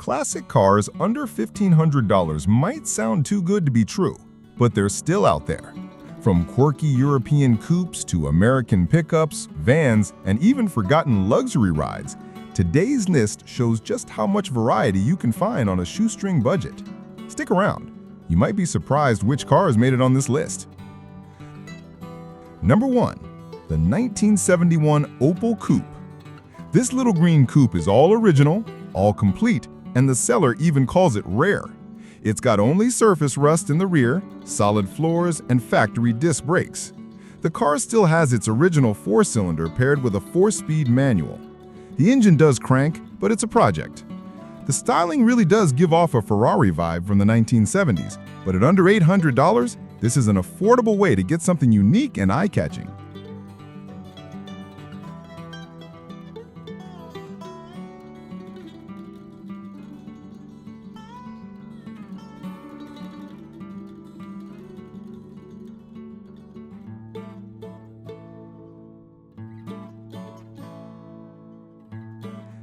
Classic cars under $1,500 might sound too good to be true, but they're still out there. From quirky European coupes to American pickups, vans, and even forgotten luxury rides, today's list shows just how much variety you can find on a shoestring budget. Stick around. You might be surprised which cars made it on this list. Number 1. The 1971 Opel Coupe. This little green coupe is all original, all complete, and the seller even calls it rare. It's got only surface rust in the rear, solid floors, and factory disc brakes. The car still has its original 4-cylinder paired with a 4-speed manual. The engine does crank, but it's a project. The styling really does give off a Ferrari vibe from the 1970s, but at under $800, this is an affordable way to get something unique and eye-catching.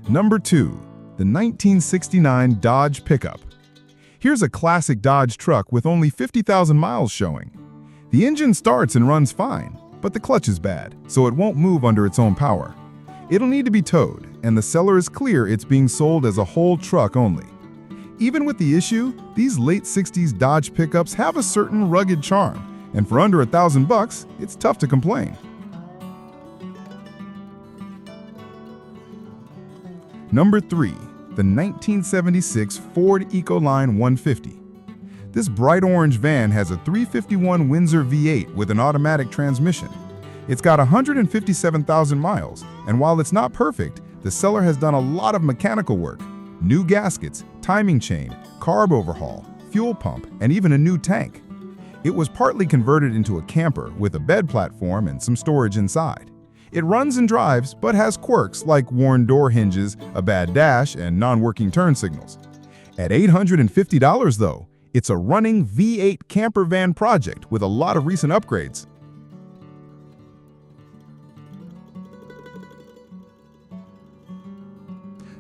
Number 2. The 1969 Dodge Pickup. Here's a classic Dodge truck with only 50,000 miles showing. The engine starts and runs fine, but the clutch is bad, so it won't move under its own power. It'll need to be towed, and the seller is clear it's being sold as a whole truck only. Even with the issue, these late 60s Dodge pickups have a certain rugged charm, and for under $1,000, it's tough to complain. Number 3. The 1976 Ford Ecoline 150. This bright orange van has a 351 Windsor V8 with an automatic transmission. It's got 157,000 miles, and while it's not perfect, the seller has done a lot of mechanical work. New gaskets, timing chain, carb overhaul, fuel pump, and even a new tank. It was partly converted into a camper with a bed platform and some storage inside. It runs and drives, but has quirks like worn door hinges, a bad dash, and non-working turn signals. At $850 though, it's a running V8 camper van project with a lot of recent upgrades.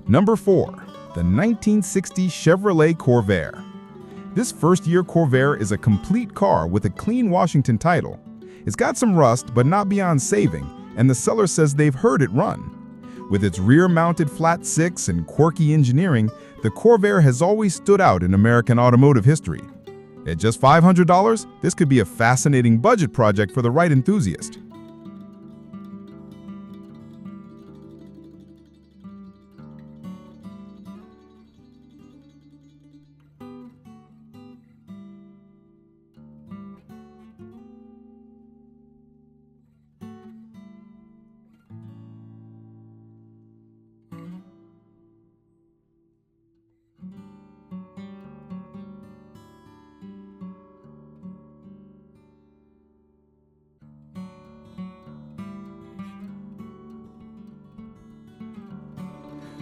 Number 4. The 1960 Chevrolet Corvair. This first-year Corvair is a complete car with a clean Washington title. It's got some rust, but not beyond saving, and the seller says they've heard it run. With its rear-mounted flat six and quirky engineering, the Corvair has always stood out in American automotive history. At just $500, this could be a fascinating budget project for the right enthusiast.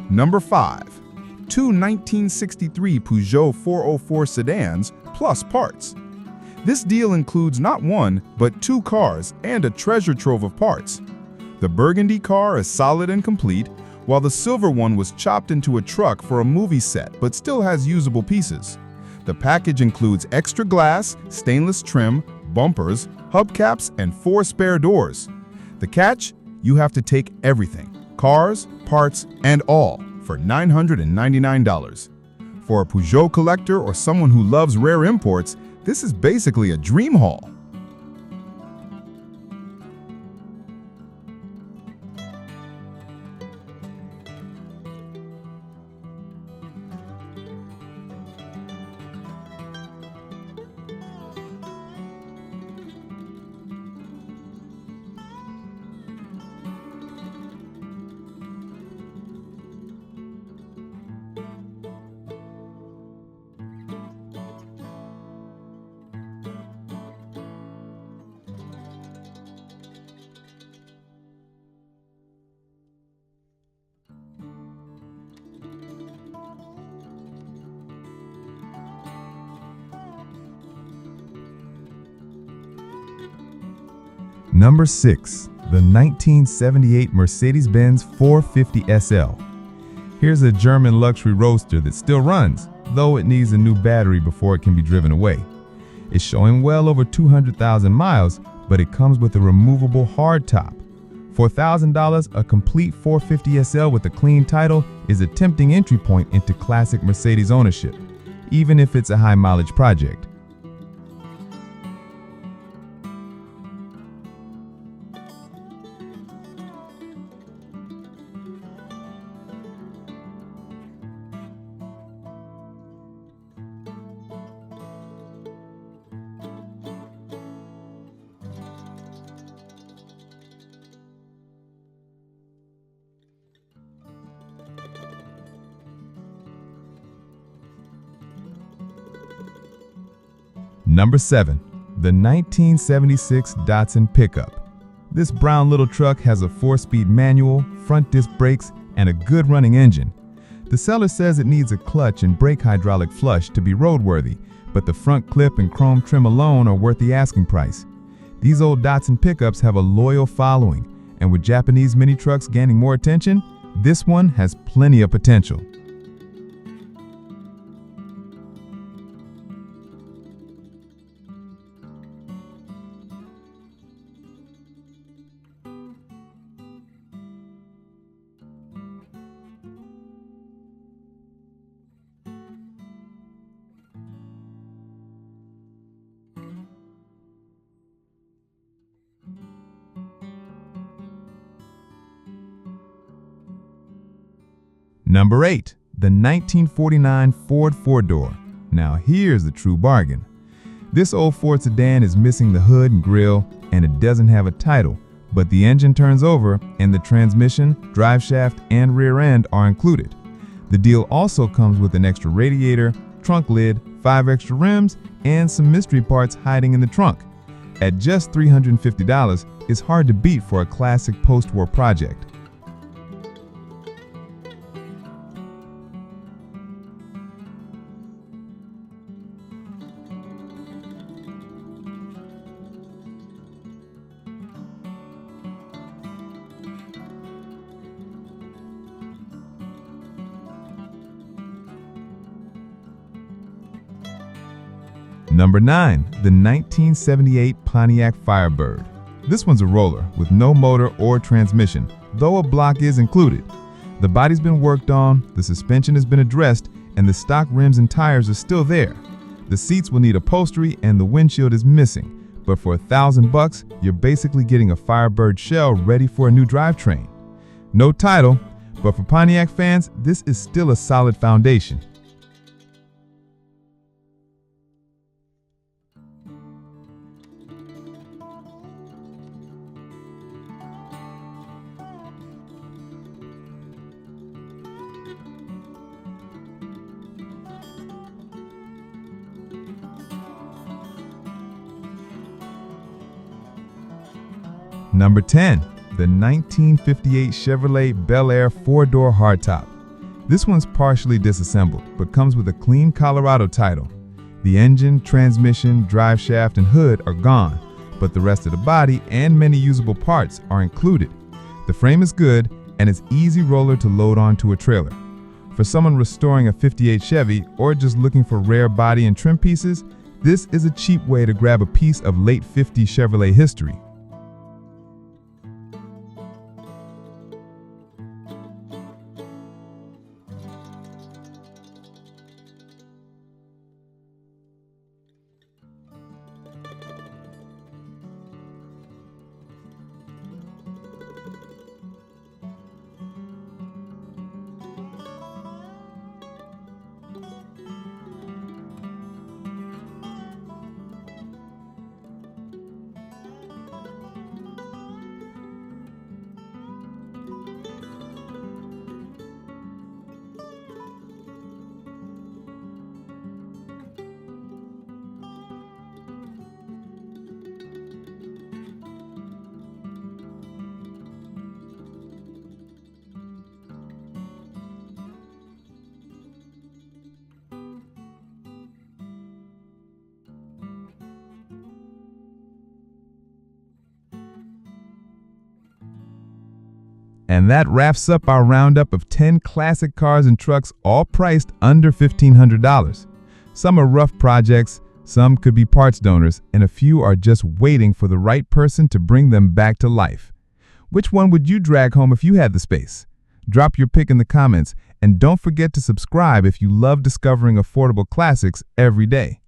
Number 5. Two 1963 Peugeot 404 sedans plus parts. This deal includes not one, but 2 cars and a treasure trove of parts. The burgundy car is solid and complete, while the silver one was chopped into a truck for a movie set but still has usable pieces. The package includes extra glass, stainless trim, bumpers, hubcaps, and 4 spare doors. The catch? You have to take everything. Cars, parts, and all for $999. For a Peugeot collector or someone who loves rare imports, this is basically a dream haul. Number 6. The 1978 Mercedes-Benz 450 SL. Here's a German luxury roadster that still runs, though it needs a new battery before it can be driven away. It's showing well over 200,000 miles, but it comes with a removable hardtop. For $1,000, a complete 450 SL with a clean title is a tempting entry point into classic Mercedes ownership, even if it's a high mileage project. Number 7. The 1976 Datsun Pickup. This brown little truck has a 4-speed manual, front disc brakes, and a good running engine. The seller says it needs a clutch and brake hydraulic flush to be roadworthy, but the front clip and chrome trim alone are worth the asking price. These old Datsun pickups have a loyal following, and with Japanese mini trucks gaining more attention, this one has plenty of potential. Number 8. The 1949 Ford 4-door. Now here's the true bargain. This old Ford sedan is missing the hood and grille, and it doesn't have a title, but the engine turns over and the transmission, drive shaft, and rear end are included. The deal also comes with an extra radiator, trunk lid, 5 extra rims, and some mystery parts hiding in the trunk. At just $350, it's hard to beat for a classic post-war project. Number 9. The 1978 Pontiac Firebird. This one's a roller with no motor or transmission, though a block is included. The body's been worked on, the suspension has been addressed, and the stock rims and tires are still there. The seats will need upholstery and the windshield is missing, but for $1,000, you're basically getting a Firebird shell ready for a new drivetrain. No title, but for Pontiac fans, this is still a solid foundation. Number 10. The 1958 Chevrolet Bel Air 4-door hardtop. This one's partially disassembled, but comes with a clean Colorado title. The engine, transmission, drive shaft, and hood are gone, but the rest of the body and many usable parts are included. The frame is good, and it's easy roller to load onto a trailer. For someone restoring a 58 Chevy or just looking for rare body and trim pieces, this is a cheap way to grab a piece of late 50s Chevrolet history. And that wraps up our roundup of 10 classic cars and trucks, all priced under $1,500. Some are rough projects, some could be parts donors, and a few are just waiting for the right person to bring them back to life. Which one would you drag home if you had the space? Drop your pick in the comments, and don't forget to subscribe if you love discovering affordable classics every day.